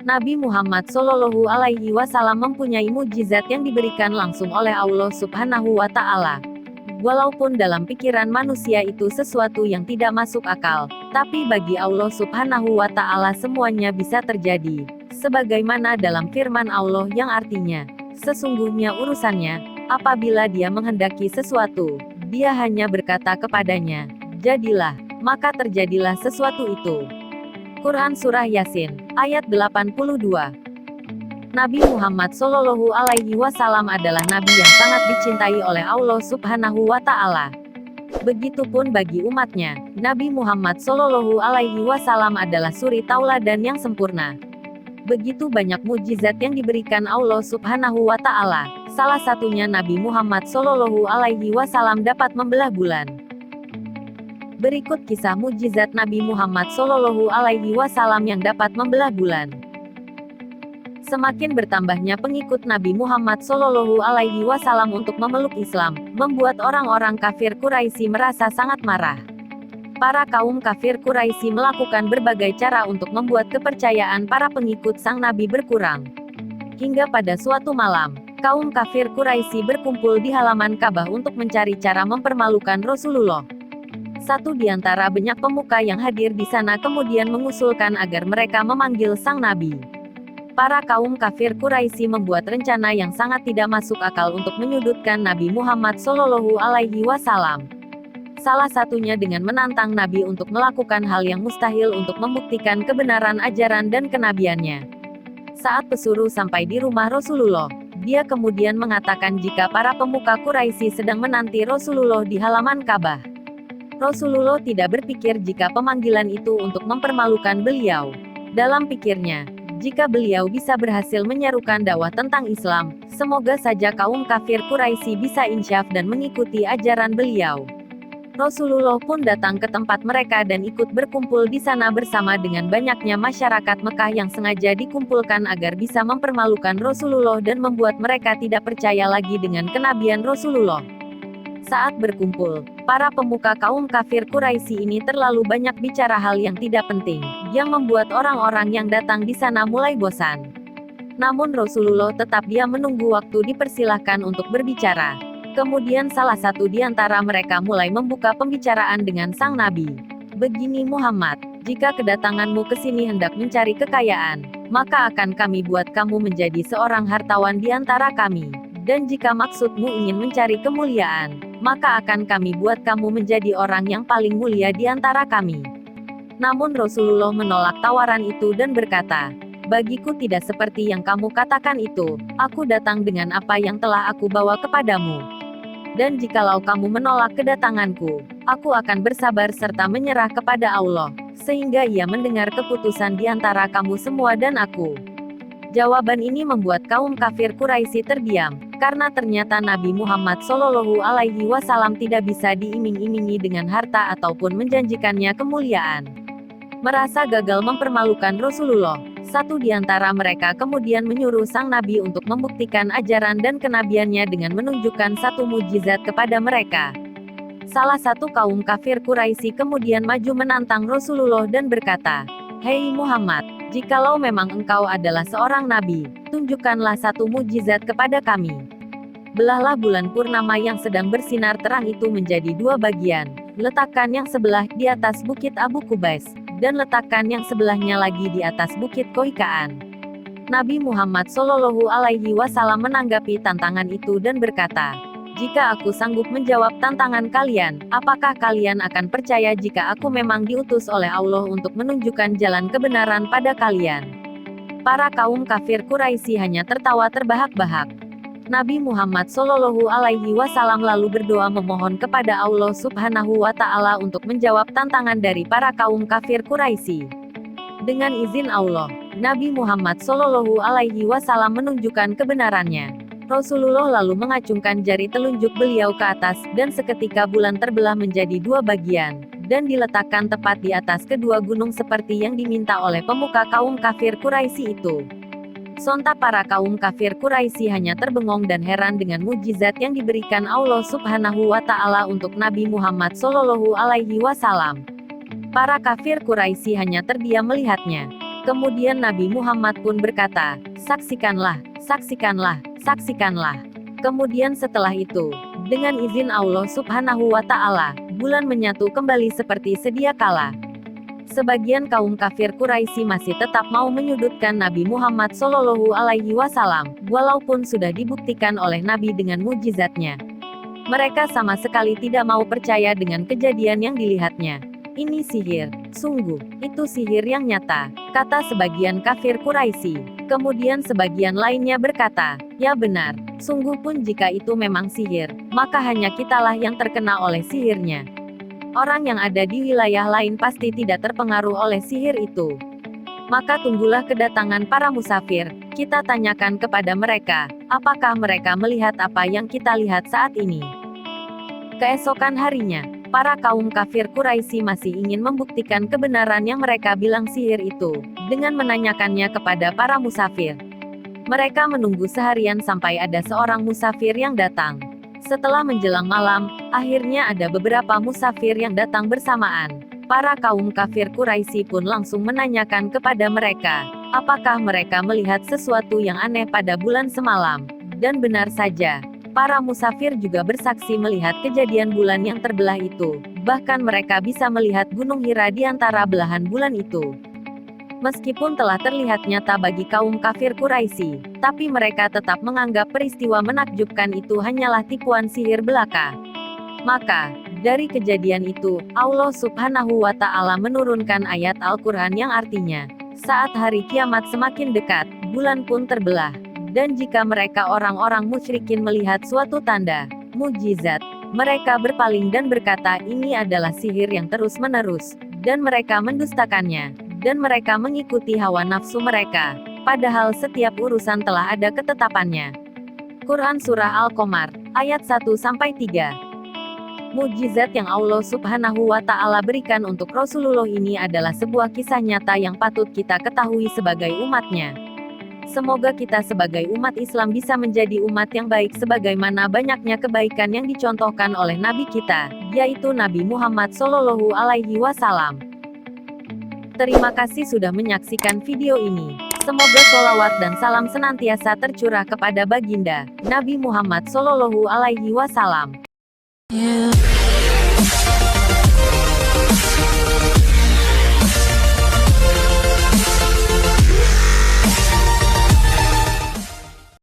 Nabi Muhammad Shallallahu Alaihi Wasallam mempunyai mukjizat yang diberikan langsung oleh Allah Subhanahu wa Ta'ala. Walaupun dalam pikiran manusia itu sesuatu yang tidak masuk akal, tapi bagi Allah Subhanahu wa Ta'ala semuanya bisa terjadi. Sebagaimana dalam firman Allah yang artinya, sesungguhnya urusannya, apabila Dia menghendaki sesuatu, Dia hanya berkata kepadanya, jadilah, maka terjadilah sesuatu itu. Quran Surah Yasin, ayat 82. Nabi Muhammad Shallallahu Alaihi Wasallam adalah nabi yang sangat dicintai oleh Allah Subhanahu wa Ta'ala. Begitupun bagi umatnya, Nabi Muhammad Shallallahu Alaihi Wasallam adalah suri tauladan yang sempurna. Begitu banyak mukjizat yang diberikan Allah Subhanahu wa Ta'ala, salah satunya Nabi Muhammad Shallallahu Alaihi Wasallam dapat membelah bulan. Berikut kisah mukjizat Nabi Muhammad Shallallahu Alaihi Wasallam yang dapat membelah bulan. Semakin bertambahnya pengikut Nabi Muhammad Shallallahu Alaihi Wasallam untuk memeluk Islam, membuat orang-orang kafir Quraisy merasa sangat marah. Para kaum kafir Quraisy melakukan berbagai cara untuk membuat kepercayaan para pengikut sang Nabi berkurang. Hingga pada suatu malam, kaum kafir Quraisy berkumpul di halaman Ka'bah untuk mencari cara mempermalukan Rasulullah. Satu di antara banyak pemuka yang hadir di sana kemudian mengusulkan agar mereka memanggil sang Nabi. Para kaum kafir Quraisy membuat rencana yang sangat tidak masuk akal untuk menyudutkan Nabi Muhammad Shallallahu Alaihi Wasallam. Salah satunya dengan menantang Nabi untuk melakukan hal yang mustahil untuk membuktikan kebenaran ajaran dan kenabiannya. Saat pesuruh sampai di rumah Rasulullah, dia kemudian mengatakan jika para pemuka Quraisy sedang menanti Rasulullah di halaman Ka'bah. Rasulullah tidak berpikir jika pemanggilan itu untuk mempermalukan beliau. Dalam pikirnya, jika beliau bisa berhasil menyerukan dakwah tentang Islam, semoga saja kaum kafir Quraisy bisa insyaf dan mengikuti ajaran beliau. Rasulullah pun datang ke tempat mereka dan ikut berkumpul di sana bersama dengan banyaknya masyarakat Mekah yang sengaja dikumpulkan agar bisa mempermalukan Rasulullah dan membuat mereka tidak percaya lagi dengan kenabian Rasulullah. Saat berkumpul, para pemuka kaum kafir Quraisy ini terlalu banyak bicara hal yang tidak penting, yang membuat orang-orang yang datang di sana mulai bosan. Namun Rasulullah tetap diam menunggu waktu dipersilahkan untuk berbicara. Kemudian salah satu di antara mereka mulai membuka pembicaraan dengan sang Nabi. Begini Muhammad, jika kedatanganmu ke sini hendak mencari kekayaan, maka akan kami buat kamu menjadi seorang hartawan di antara kami. Dan jika maksudmu ingin mencari kemuliaan, maka akan kami buat kamu menjadi orang yang paling mulia di antara kami. Namun Rasulullah menolak tawaran itu dan berkata, bagiku tidak seperti yang kamu katakan itu, aku datang dengan apa yang telah aku bawa kepadamu. Dan jikalau kamu menolak kedatanganku, aku akan bersabar serta menyerah kepada Allah, sehingga Ia mendengar keputusan di antara kamu semua dan aku. Jawaban ini membuat kaum kafir Quraisy terdiam, karena ternyata Nabi Muhammad Shallallahu Alaihi Wasallam tidak bisa diiming-imingi dengan harta ataupun menjanjikannya kemuliaan. Merasa gagal mempermalukan Rasulullah, satu di antara mereka kemudian menyuruh sang Nabi untuk membuktikan ajaran dan kenabiannya dengan menunjukkan satu mukjizat kepada mereka. Salah satu kaum kafir Quraisy kemudian maju menantang Rasulullah dan berkata, "Hei Muhammad, jikalau memang engkau adalah seorang nabi, tunjukkanlah satu mukjizat kepada kami." Belahlah bulan purnama yang sedang bersinar terang itu menjadi dua bagian, letakkan yang sebelah di atas bukit Abu Qubais, dan letakkan yang sebelahnya lagi di atas bukit Qoiqaan. Nabi Muhammad Shallallahu Alaihi Wasallam menanggapi tantangan itu dan berkata, jika aku sanggup menjawab tantangan kalian, apakah kalian akan percaya jika aku memang diutus oleh Allah untuk menunjukkan jalan kebenaran pada kalian? Para kaum kafir Quraisy hanya tertawa terbahak-bahak. Nabi Muhammad Shallallahu Alaihi Wasallam lalu berdoa memohon kepada Allah Subhanahu wa Ta'ala untuk menjawab tantangan dari para kaum kafir Quraisy. Dengan izin Allah, Nabi Muhammad Shallallahu Alaihi Wasallam menunjukkan kebenarannya. Rasulullah lalu mengacungkan jari telunjuk beliau ke atas, dan seketika bulan terbelah menjadi dua bagian, dan diletakkan tepat di atas kedua gunung seperti yang diminta oleh pemuka kaum kafir Quraisy itu. Sontak para kaum kafir Quraisy hanya terbengong dan heran dengan mukjizat yang diberikan Allah Subhanahu wa Ta'ala untuk Nabi Muhammad Shallallahu Alaihi Wasallam. Para kafir Quraisy hanya terdiam melihatnya. Kemudian Nabi Muhammad pun berkata, "Saksikanlah, saksikanlah, saksikanlah." Kemudian setelah itu, dengan izin Allah Subhanahu wa Ta'ala, bulan menyatu kembali seperti sedia kala. Sebagian kaum kafir Quraisy masih tetap mau menyudutkan Nabi Muhammad Shallallahu Alaihi Wasallam, walaupun sudah dibuktikan oleh Nabi dengan mujizatnya. Mereka sama sekali tidak mau percaya dengan kejadian yang dilihatnya. "Ini sihir, sungguh, itu sihir yang nyata," kata sebagian kafir Quraisy. Kemudian sebagian lainnya berkata, "Ya benar, sungguh pun jika itu memang sihir, maka hanya kitalah yang terkena oleh sihirnya. Orang yang ada di wilayah lain pasti tidak terpengaruh oleh sihir itu. Maka tunggulah kedatangan para musafir, kita tanyakan kepada mereka, apakah mereka melihat apa yang kita lihat saat ini." Keesokan harinya, para kaum kafir Quraisy masih ingin membuktikan kebenaran yang mereka bilang sihir itu, dengan menanyakannya kepada para musafir. Mereka menunggu seharian sampai ada seorang musafir yang datang. Setelah menjelang malam, akhirnya ada beberapa musafir yang datang bersamaan. Para kaum kafir Quraisy pun langsung menanyakan kepada mereka, apakah mereka melihat sesuatu yang aneh pada bulan semalam. Dan benar saja, para musafir juga bersaksi melihat kejadian bulan yang terbelah itu. Bahkan mereka bisa melihat gunung Hira di antara belahan bulan itu. Meskipun telah terlihat nyata bagi kaum kafir Quraisy, tapi mereka tetap menganggap peristiwa menakjubkan itu hanyalah tipuan sihir belaka. Maka, dari kejadian itu, Allah Subhanahu wa Ta'ala menurunkan ayat Al-Quran yang artinya, "Saat hari kiamat semakin dekat, bulan pun terbelah. Dan jika mereka orang-orang musyrikin melihat suatu tanda, mujizat, mereka berpaling dan berkata ini adalah sihir yang terus-menerus, dan mereka mendustakannya, dan mereka mengikuti hawa nafsu mereka, padahal setiap urusan telah ada ketetapannya." Quran Surah Al-Qamar, ayat 1-3. Mujizat yang Allah Subhanahu wa Ta'ala berikan untuk Rasulullah ini adalah sebuah kisah nyata yang patut kita ketahui sebagai umatnya. Semoga kita sebagai umat Islam bisa menjadi umat yang baik sebagaimana banyaknya kebaikan yang dicontohkan oleh Nabi kita, yaitu Nabi Muhammad Shallallahu Alaihi Wasallam. Terima kasih sudah menyaksikan video ini. Semoga sholawat dan salam senantiasa tercurah kepada baginda, Nabi Muhammad Shallallahu Alaihi Wasallam.